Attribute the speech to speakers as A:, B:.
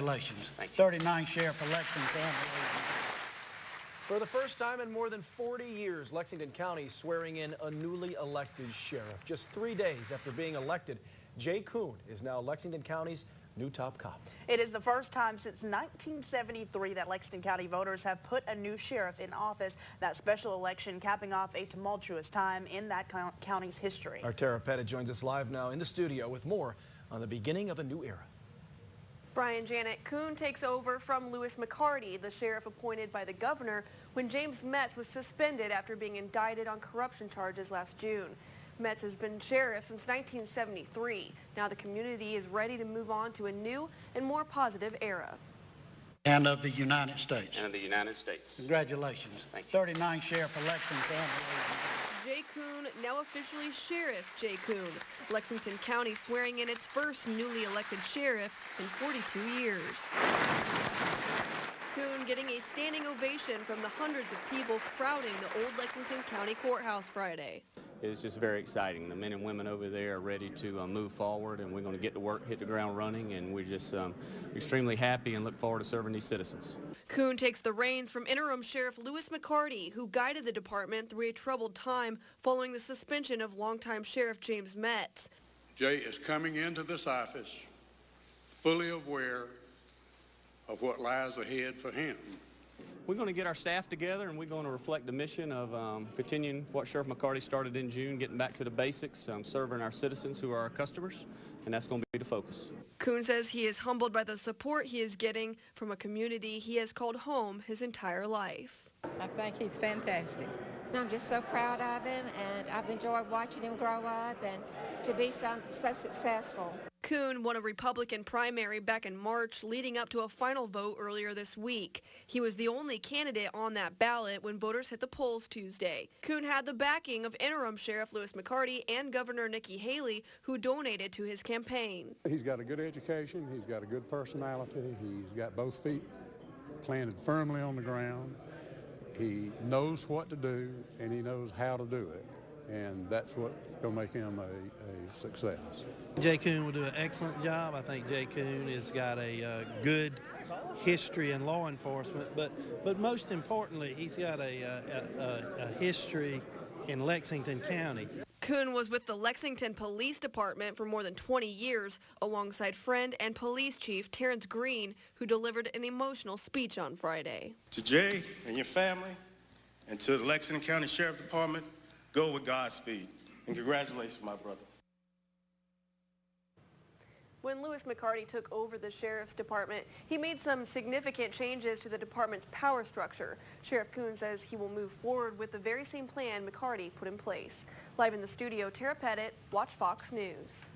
A: Congratulations.
B: Thank you.
A: 39th Sheriff of Lexington.
C: For the first time in more than 40 years, Lexington County is swearing in a newly elected sheriff. Just 3 days after being elected, Koon is now Lexington County's new top cop.
D: It is the first time since 1973 that Lexington County voters have put a new sheriff in office. That special election capping off a tumultuous time in that county's history.
C: Our Tara Pettit joins us live now in the studio with more on the beginning of a new era.
E: Brian Janet, Koon takes over from Lewis McCarty, the sheriff appointed by the governor when James Metz was suspended after being indicted on corruption charges last June. Metz has been sheriff since 1973. Now the community is ready to move on to a new and more positive era.
A: And of the United States.
B: And of the United States.
A: Congratulations.
B: Thank you.
A: 39th Sheriff of Lexington.
E: Koon, now officially Sheriff Koon. Lexington County swearing in its first newly elected sheriff in 42 years. Koon getting a standing ovation from the hundreds of people crowding the old Lexington County Courthouse Friday.
B: It's just very exciting. The men and women over there are ready to move forward, and we're going to get to work, hit the ground running, and we're just extremely happy and look forward to serving these citizens.
E: Koon takes the reins from interim Sheriff Lewis McCarty, who guided the department through a troubled time following the suspension of longtime Sheriff James Metz.
F: Jay is coming into this office fully aware of what lies ahead for him.
B: We're going to get our staff together, and we're going to reflect the mission of continuing what Sheriff McCarty started in June, getting back to the basics, serving our citizens who are our customers, and that's going to be the focus.
E: Koon says he is humbled by the support he is getting from a community he has called home his entire life.
G: I think he's fantastic. I'm just so proud of him, and I've enjoyed watching him grow up and to be so successful.
E: Koon won a Republican primary back in March, leading up to a final vote earlier this week. He was the only candidate on that ballot when voters hit the polls Tuesday. Koon had the backing of interim Sheriff Lewis McCarty and Governor Nikki Haley, who donated to his campaign.
F: He's got a good education, he's got a good personality, he's got both feet planted firmly on the ground. He knows what to do, and he knows how to do it, and that's what's going to make him a success.
H: Koon will do an excellent job. I think Koon has got a good history in law enforcement, but most importantly, he's got a history in Lexington County.
E: Koon was with the Lexington Police Department for more than 20 years, alongside friend and police chief Terrence Green, who delivered an emotional speech on Friday.
I: To Jay and your family, and to the Lexington County Sheriff Department, go with Godspeed. And congratulations, my brother.
E: When Lewis McCarty took over the Sheriff's Department, he made some significant changes to the department's power structure. Sheriff Koon says he will move forward with the very same plan McCarty put in place. Live in the studio, Tara Pettit, Watch Fox News.